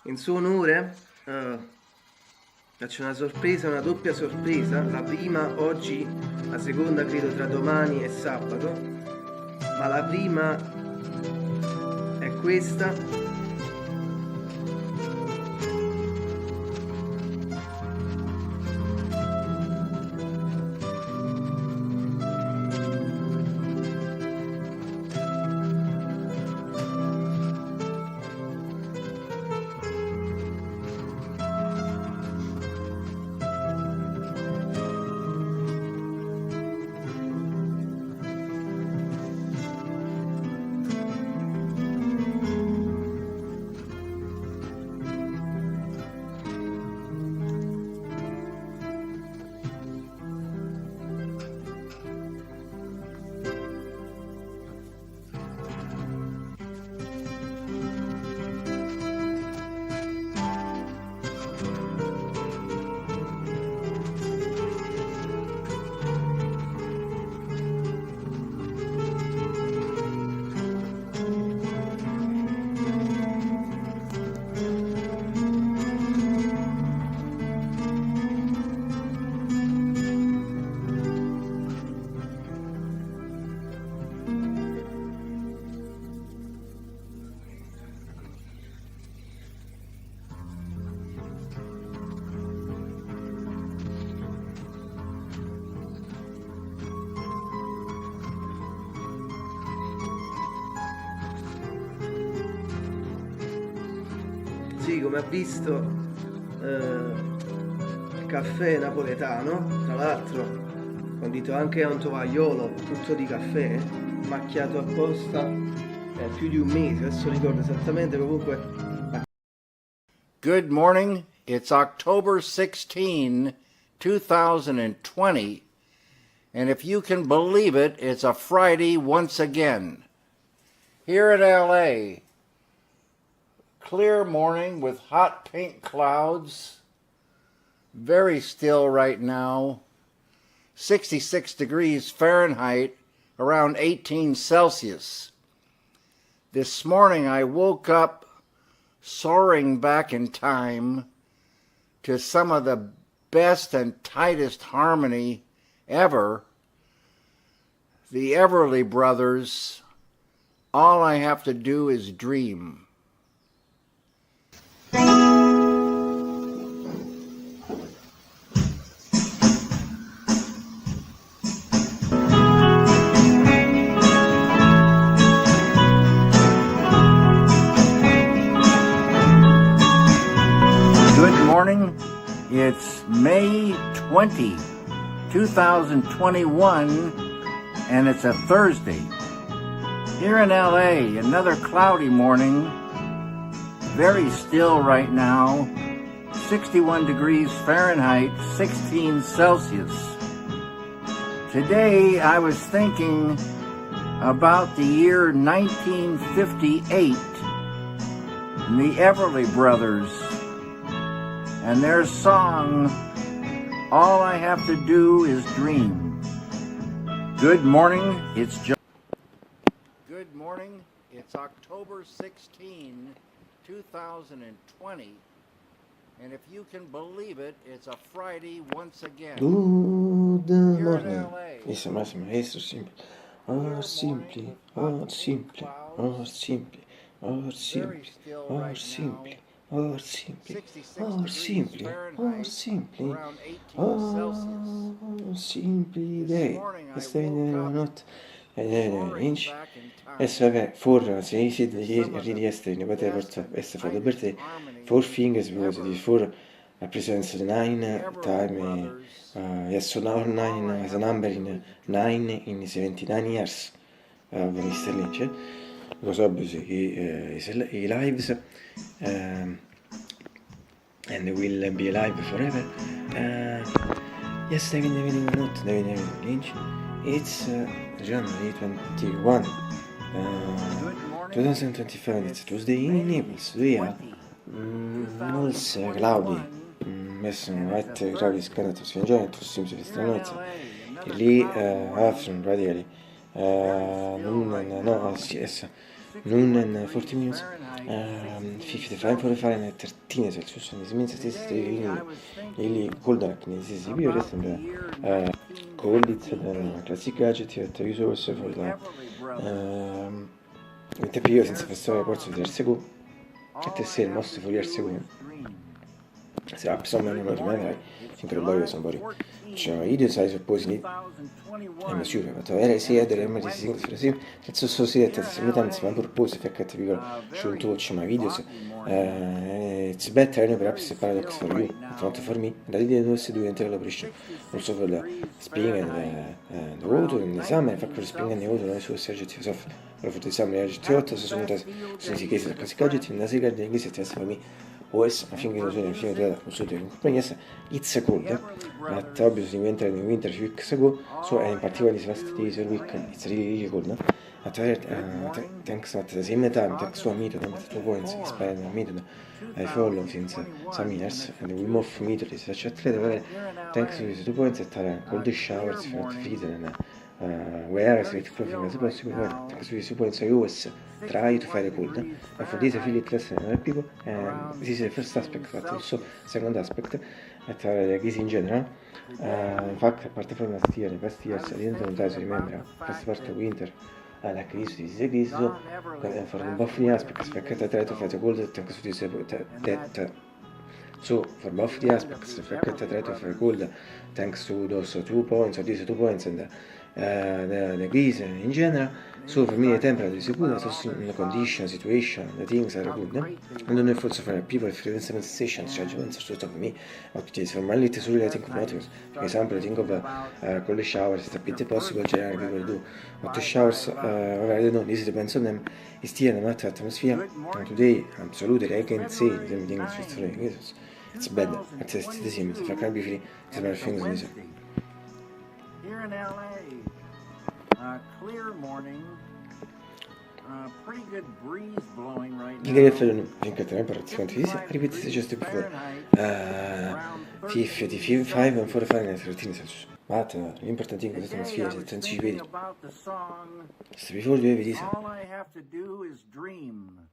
in suo onore faccio una sorpresa, una doppia sorpresa, la prima oggi, la seconda credo tra domani e sabato, ma la prima è questa. Sì, come ha visto, caffè napoletano, tra l'altro condito anche a un tovagliolo, tutto di caffè, macchiato apposta più di un mese, adesso ricordo esattamente, comunque. Good morning, it's October 16, 2020, and if you can believe it, it's a Friday once again. Here in LA, clear morning with hot pink clouds, very still right now, 66 degrees Fahrenheit, around 18 Celsius. This morning I woke up soaring back in time to some of the best and tightest harmony ever. The Everly Brothers, All I Have to Do Is Dream. Good morning. It's May 20, 2021, and it's a Thursday. Here in LA, another cloudy morning, very still right now, 61 degrees Fahrenheit, 16 Celsius. Today I was thinking about the year 1958 and the Everly Brothers and their song, All I Have to Do Is Dream. Good morning, it's Good morning, it's October 16, 2020, and if you can believe it, it's a Friday once again. Good morning. LA. Massimo, questo simple. Or simply, or simply, or simply, or simply, or simply, or simply, or simply, or simply, or simply day. Questa è la notte. Inch. Adesso vabbè, for, se si richieste, ne potete portare, questa for the birthday, 4 fingers, because it is for represents the 9 time, yes, so now 9 as a number in 9 in 79 years of Mr. Lynch, because obviously he lives and will be alive forever. Yes, David not David Lynch. It's January 21, 2025. It's Tuesday in Naples. We are cloudy. Messen white cloudy sky to sfinge to seems to be stranoza. Lì afternoon radically. No, yes. noon and 40 minutes, 55 for Fahrenheit, 13 Celsius, and this means it is really cold in this period, and cold it's a classic gadget that I use also for the with the period since the story ports of the Erseku, at the same most for Erseku. Se ha bisogno non lo rimanere, finché lo voglio sono buoni. Cioè, io sai supposi e mi sciupa, ma era sì, è delle mie singole frasi, terzo so sì, terzo mi tanto, ma purpose, perché ti dico, c'è un touch, ma videos, it's better, perhaps the paradox for you, not for me, and I didn't also do entire operation, also for the spring and the water, in the summer, for the spring and the water, also surgery of, for the summer, agiti 8, sono si chiese la classica agiti, in the sega, the English, it's for me. OS, finché non sono fine della consulta in compagnia, it's cold, but obviously in winter weeks ago, so in particular this last days or week, it's really cold, no? Thanks at the same time, thanks to a method, but 2 points explain a method I follow since some years, and we move method is such a trade, thanks to these 2 points that are cold showers for the feet and whereas it's proving as possible, thanks to these 2 points I always try to fight the cold, and for this I feel it less than other people, and this is the first aspect, but also second aspect, that the case in general. In fact, apart from last year, the past years, I didn't try to remember, first part of winter, like this is a case, so for the both the aspects, because I try to fight the cold, thanks to this, that so for both the aspects, the fact that I try to fight cold, thanks to those 2 points, or these 2 points, and the case in general. So for me the temperature is good, also in the condition, situation, the things are good. I don't know if also for people if there is some sensations, judgments sort of me, but it is for my little surely I think of motives. For example, I think of cold showers, it's a bit possible generally people do. Hot showers, I don't know, this depends on them. It's still in the matter atmosphere, and today absolutely I can say the same thing as for it's bad, it's the same, if I can't be free, it's about things in this. Here in LA, clear morning, pretty good breeze blowing right now. You get it finché te ne parlo di ripetete just before 55 and 45 13 Celsius. But l'important thing is that atmosphere is anticipated. So before you have this. All I have to do is dream.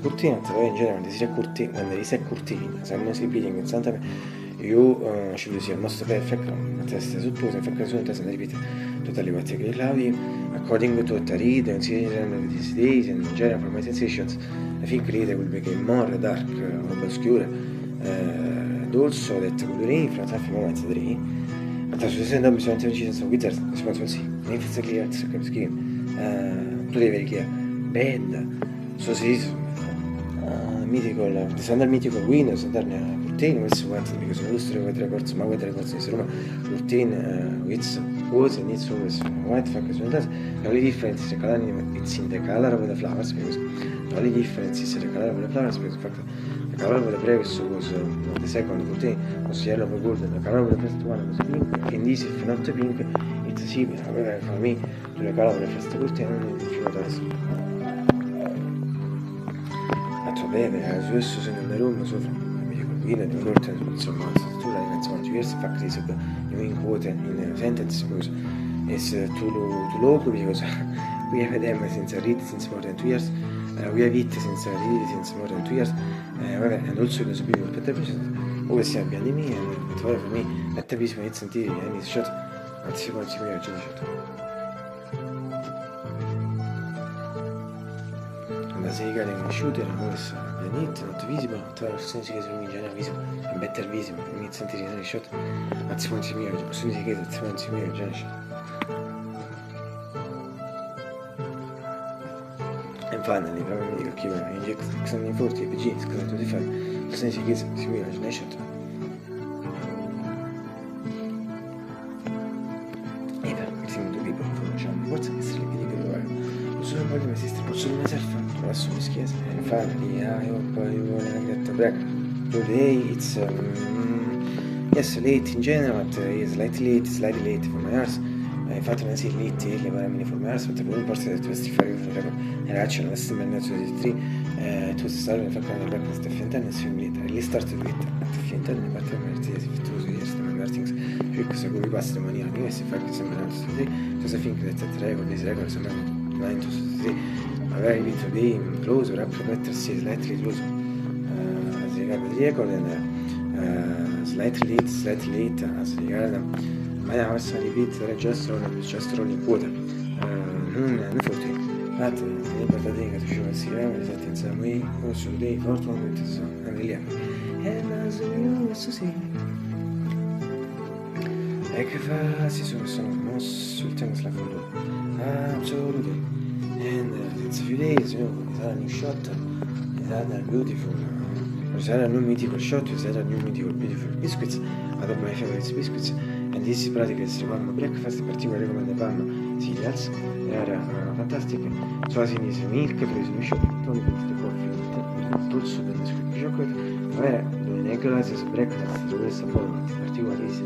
Cortina, in generale si è cortina, quando si è cortina, se non si repeating constantly, you should see almost perfect, test suppose, in fact, soon doesn't repeat totally what you cloudy, according to the read and season of these days, and in general for my sensations, I think read will become more dark, obscure, and also that will rain from some moments of the rain, but as we said, I'm so intelligent, so wizards, responsibility, if it's a clear, it's a scheme, today very clear, bad, so this mythical, the standard mythical Windows, standard routine, which went because illustrated weather reports, my weather reports in Roma, routine, which was and it's always white factors. The only difference is the color, it's in the color of the flowers, because the only difference is the color of the flowers, because in fact, the color of the previous was the second routine was yellow or gold, and the color of the first one was pink, and this, if not pink, it's similar, however, for me, to the color of the first routine, if you notice. Bene, adesso sono in Roma sopra, mi dico, qui nel corte, insomma, la struttura di diverse factories of in quote in sentence, because it's too low, because we have them since I read since more than 2 years, we have it since I read since more than 2 years, and also the superior better vision, always see behind me, and for me, better vision it's sentire, and it's shot, at the sequence we are shot. And as I got in shooter, always need not visible, tra le persone che sono in genere visible, and better visible, means sentire in shot, maximum similar, le persone che sono similar, generation. And finally, from the Cuban inject 640 PG, 625, persone che sono similar, generation. Siamo due people, facciamo forza che si rivede per trovare. Lo solo poi come esiste, posso non essere fatto, adesso mi schiesa. And finally, I hope you wanna get the break. Today it's yes, late in general, but slightly late for my hours. Infatti non si late, le parole for my hours, but the important that was to fare un record. And actually, less than minutes to 3, it was started in fact on the breakfast of Fintan and swim later. At least started with at Fintan and but Mercedes if it was yesterday things. Cioè questo qui passa in maniera mia, si fa che sembra così, cosa finché that record, this record sembra 9 to 3, magari vinto dei close, or mettersi slightly close, as regard the record, and slightly late, as regard ma la versa di beat just rolling quota, non forti, ma l'importante è che tu ci passi, esatto, insieme qui, also dei forti momenti sono, andiamo, e la so sì. E che fa? Si sono mosso il tempo sulla foto. Absolutely. And it's a few days, you know, it's a new shot, it's a beautiful, it's a new mythical shot, it's a new beautiful biscuits, one of my favorite biscuits, and this is practically the warm breakfast, particularly recommended Palm cereals, they are fantastic, so as in is milk, there is no sugar, only with the coffee, also the sweet chocolate, where the egg rice is breakfast, the rest of format, particularly is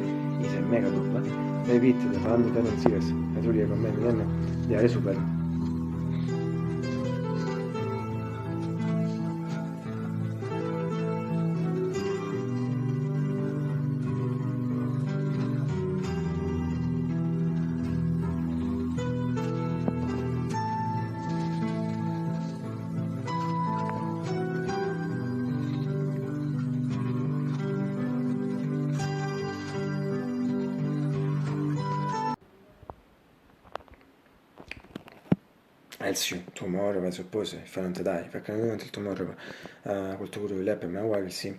a mega top, they beat the Palm cereals, I truly recommend them, they are super. I'll see you tomorrow, I suppose, if I don't die. Perché non il tomorrow, col tuo guru l'app, ma I will see.